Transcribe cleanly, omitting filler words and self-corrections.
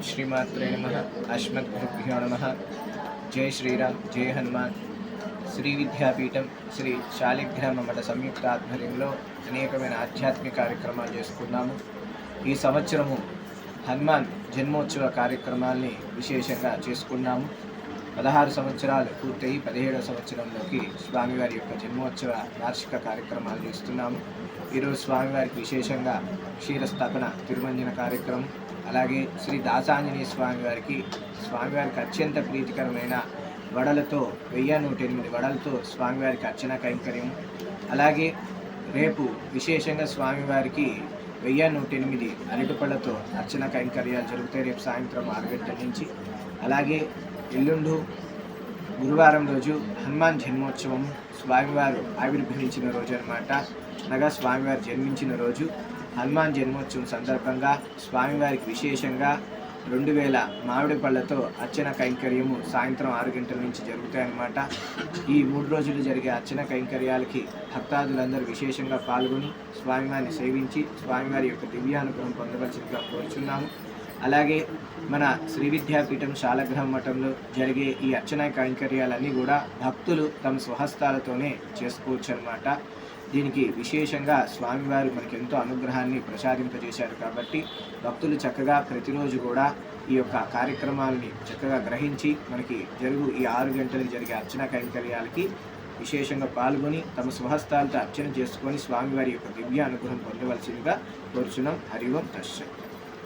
श्रीमात्रे नमः। अस्मद्गुरुभ्यो नमः। जय श्रीराम, जय हनुमान। శ్రీ విద్యాపీఠం శ్రీ శాలిగ్రామ మఠ సంయుక్త ఆధ్వర్యంలో అనేకమైన ఆధ్యాత్మిక కార్యక్రమాలు చేసుకున్నాము. ఈ సంవత్సరము హనుమాన్ జన్మోత్సవ కార్యక్రమాల్ని విశేషంగా చేసుకున్నాము. 16 సంవత్సరాలు పూర్తయి 17వ సంవత్సరంలోకి స్వామివారి యొక్క జన్మోత్సవ వార్షిక కార్యక్రమాలు చేస్తున్నాము. ఈరోజు స్వామివారికి విశేషంగా క్షీరస్థాపన తిరుమంజన కార్యక్రమం, అలాగే శ్రీ దాసాంజనేయ స్వామివారికి అత్యంత ప్రీతికరమైన వడలతో 1108 వడలతో స్వామివారికి అర్చన కైంకర్యం, అలాగే రేపు విశేషంగా స్వామివారికి 1108 అరటిపళ్ళతో అర్చన కైంకర్యాలు జరుగుతాయి రేపు సాయంత్రం 6 గంటల నుంచి. అలాగే ఎల్లుండు గురువారం రోజు హనుమాన్ జన్మోత్సవం, స్వామివారు ఆవిర్భవించిన రోజు అన్నమాట. అనగా స్వామివారు జన్మించిన రోజు హనుమాన్ జన్మోత్సవం సందర్భంగా స్వామివారికి విశేషంగా 2000 మామిడి పళ్ళతో అర్చన కైంకర్యము సాయంత్రం 6 గంటల నుంచి జరుగుతాయన్నమాట. ఈ 3 రోజులు జరిగే అర్చన కైంకర్యాలకి భక్తాదులందరూ విశేషంగా పాల్గొని స్వామివారిని సేవించి స్వామివారి యొక్క దివ్యానుగ్రహం పొందవలసిందిగా కోరుచున్నాము. అలాగే మన శ్రీ విద్యాపీఠం శాలగ్రామ మఠంలో జరిగే ఈ అర్చన కైంకర్యాలన్నీ కూడా భక్తులు తమ స్వహస్తాలతోనే చేసుకోవచ్చు అన్నమాట. దీనికి విశేషంగా స్వామివారు మనకి ఎంతో అనుగ్రహాన్ని ప్రసాదింపజేశారు కాబట్టి భక్తులు చక్కగా ప్రతిరోజు కూడా ఈ యొక్క కార్యక్రమాలని చక్కగా గ్రహించి మనకి ఈ 6 గంటలకు జరిగే అర్చన కైంకర్యాలకి విశేషంగా పాల్గొని తమ స్వహస్తాలతో అర్చన చేసుకొని స్వామివారి యొక్క దివ్య అనుగ్రహం పొందవలసిందిగా కోరుచున్నాం. హరి ఓం తస్సత్.